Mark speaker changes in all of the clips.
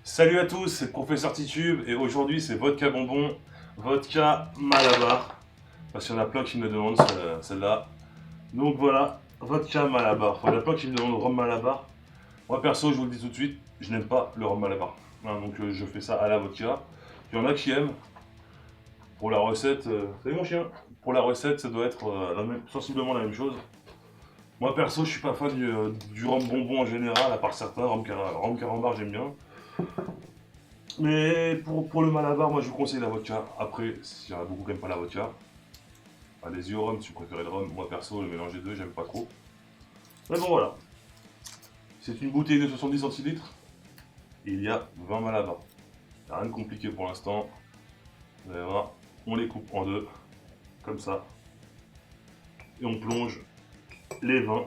Speaker 1: Salut à tous, c'est le professeur Titube et aujourd'hui c'est vodka bonbon, vodka Malabar. Parce qu'il y en a plein qui me demandent celle-là. Donc voilà, vodka Malabar. Enfin, il y en a plein qui me demandent rhum Malabar. Moi perso, je vous le dis tout de suite, je n'aime pas le rhum Malabar. Donc je fais ça à la vodka. Il y en a qui aiment. Pour la recette, salut mon chien. Pour la recette, ça doit être sensiblement la même chose. Moi perso, je suis pas fan du rhum bonbon en général, à part certains, rhum carambar j'aime bien. Mais pour le Malabar, moi je vous conseille la vodka. Après, s'il y en a beaucoup qui n'aiment pas la vodka, allez-y au rhum si vous préférez le rhum. Moi perso, le mélange des deux, j'aime pas trop. Mais bon voilà. C'est une bouteille de 70 centilitres. Et il y a 20 Malabar. Rien de compliqué pour l'instant. Vous allez voir, on les coupe en deux. Comme ça. Et on plonge les 20.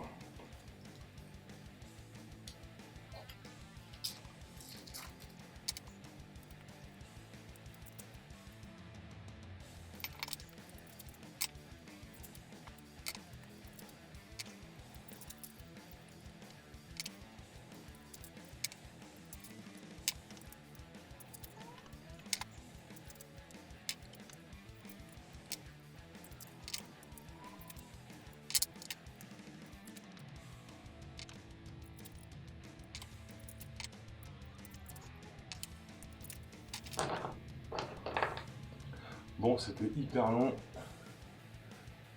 Speaker 1: Bon, c'était hyper long.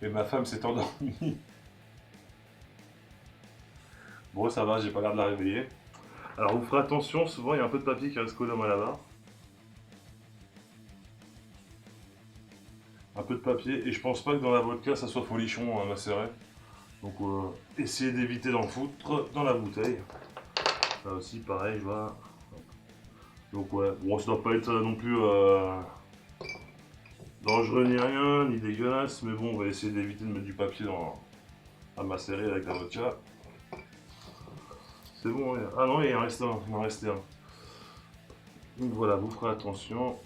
Speaker 1: Et ma femme s'est endormie. Bon, ça va, j'ai pas l'air de la réveiller. Alors, vous ferez attention, souvent il y a un peu de papier qui reste collé au Malabar. Un peu de papier, et je pense pas que dans la vodka ça soit folichon à macérer. Donc, essayez d'éviter d'en foutre dans la bouteille. Là aussi, pareil, je vois. Donc, ouais, bon, ça doit pas être non plus dangereux ni rien, ni dégueulasse, mais bon, on va essayer d'éviter de mettre du papier à macérer avec la vodka. C'est bon, ouais. Ah non, il en reste un, il en reste un. Donc voilà, vous ferez attention.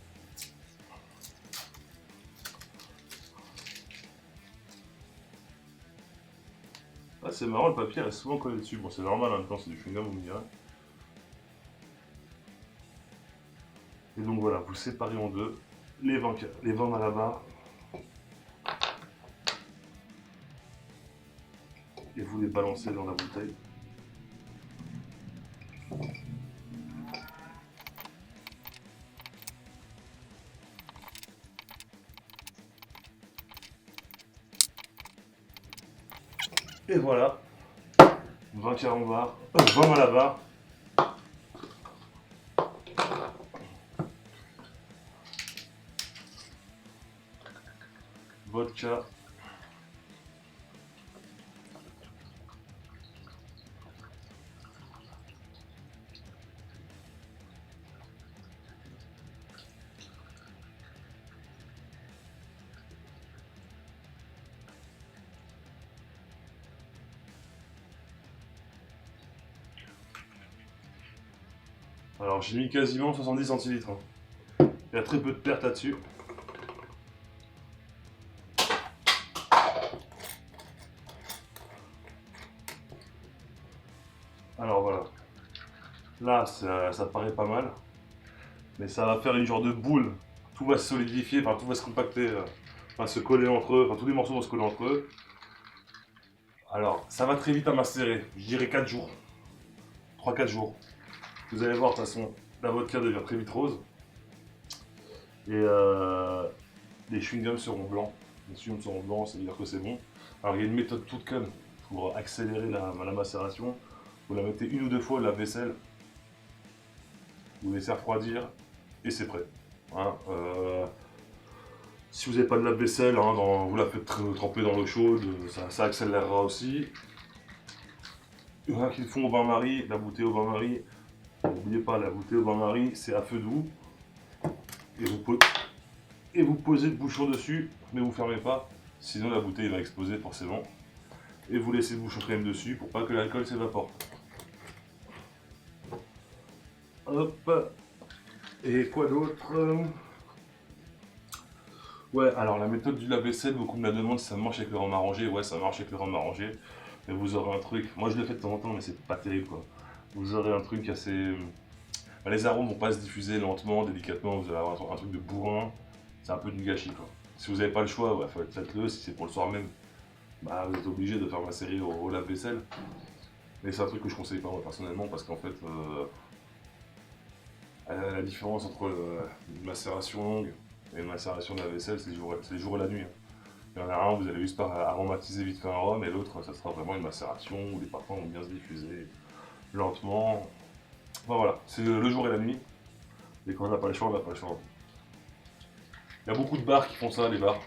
Speaker 1: Ah, c'est marrant, le papier reste souvent collé dessus. Bon, c'est normal en même temps, c'est du chewing-gum, vous me direz. Et donc voilà, vous séparez en deux les 20 Malabar. Et vous les balancez dans la bouteille. Et voilà, 20 carambars, 20 Malabar. Vodka. Alors j'ai mis quasiment 70 centilitres. Il y a très peu de perte là-dessus. Alors voilà. Là, ça paraît pas mal. Mais ça va faire une genre de boule. Tout va se solidifier, enfin tout va se compacter, va se coller entre eux, enfin tous les morceaux vont se coller entre eux. Alors, ça va très vite à macérer. Je dirais 4 jours. 3-4 jours. Vous allez voir, de toute façon, la vodka devient très vite rose. Et les chewing-gums seront blancs. Les chewing-gums seront blancs, ça veut dire que c'est bon. Alors, il y a une méthode toute conne pour accélérer la macération. Vous la mettez une ou deux fois à la vaisselle. Vous laissez refroidir et c'est prêt. Hein, si vous n'avez pas de lave-vaisselle, hein, vous la faites tremper dans l'eau chaude, ça accélérera aussi. Il y en a qui le font au bain-marie, la bouteille au bain-marie. N'oubliez pas, la bouteille au bain-marie, c'est à feu doux. Et vous posez le bouchon dessus, mais vous ne fermez pas, sinon la bouteille va exploser forcément. Et vous laissez le bouchon quand même dessus pour pas que l'alcool s'évapore. Hop. Et quoi d'autre? Ouais, alors la méthode du lave-vaisselle, beaucoup me la demandent si ça marche avec le rhum arrangé. Ouais, ça marche avec le rhum arrangé. Mais vous aurez un truc, moi je le fais de temps en temps, mais c'est pas terrible quoi. Vous aurez un truc assez bah, les arômes vont pas se diffuser lentement, délicatement, vous allez avoir un truc de bourrin, c'est un peu du gâchis quoi. Si vous n'avez pas le choix, bah, faites-le, si c'est pour le soir même, bah, vous êtes obligé de faire macérer au lave-vaisselle. Mais c'est un truc que je conseille pas moi personnellement parce qu'en fait, la différence entre une macération longue et une macération de la vaisselle, c'est le jour et la nuit. Hein. Il y en a un, vous allez juste aromatiser vite fait un rhum, et l'autre, ça sera vraiment une macération où les parfums vont bien se diffuser lentement. Enfin voilà, c'est le jour et la nuit. Et quand on n'a pas le choix, on n'a pas le choix. Il y a beaucoup de bars qui font ça, les bars.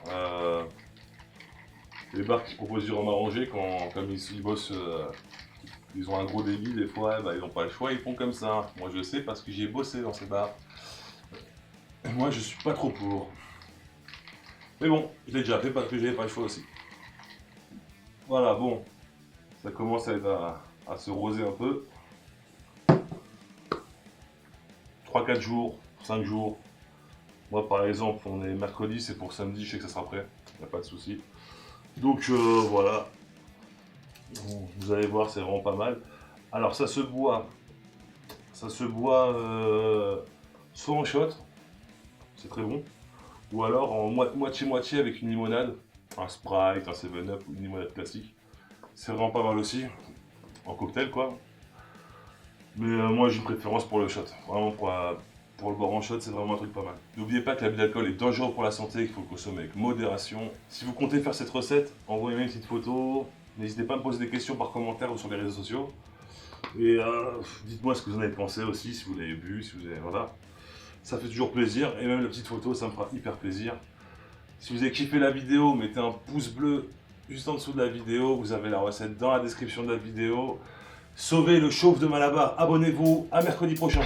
Speaker 1: Les bars qui proposent du rhum arrangé, comme ils bossent, ils ont un gros débit, des fois, bah, ils n'ont pas le choix, ils font comme ça. Moi je sais parce que j'y ai bossé dans ces bars. Et moi je suis pas trop pour. Mais bon, je l'ai déjà fait parce que j'avais pas le choix aussi. Voilà, bon, ça commence à se roser un peu. 3-4 jours, 5 jours. Moi par exemple, on est mercredi, c'est pour samedi, je sais que ça sera prêt, il n'y a pas de souci. Donc voilà, bon, vous allez voir, c'est vraiment pas mal. Alors ça se boit soit en shot, c'est très bon, ou alors en moitié-moitié avec une limonade, un Sprite, un 7-Up ou une limonade classique. C'est vraiment pas mal aussi, en cocktail quoi. Mais moi j'ai une préférence pour le shot, vraiment pour le boire en shot, c'est vraiment un truc pas mal. N'oubliez pas que l'abus d'alcool est dangereux pour la santé et qu'il faut le consommer avec modération. Si vous comptez faire cette recette, envoyez-moi une petite photo. N'hésitez pas à me poser des questions par commentaire ou sur les réseaux sociaux. Et dites-moi ce que vous en avez pensé aussi, si vous l'avez vu, si vous avez... Voilà. Ça fait toujours plaisir, et même la petite photo, ça me fera hyper plaisir. Si vous avez kiffé la vidéo, mettez un pouce bleu juste en dessous de la vidéo. Vous avez la recette dans la description de la vidéo. Sauvez le chauffe de Malabar, abonnez-vous, à mercredi prochain.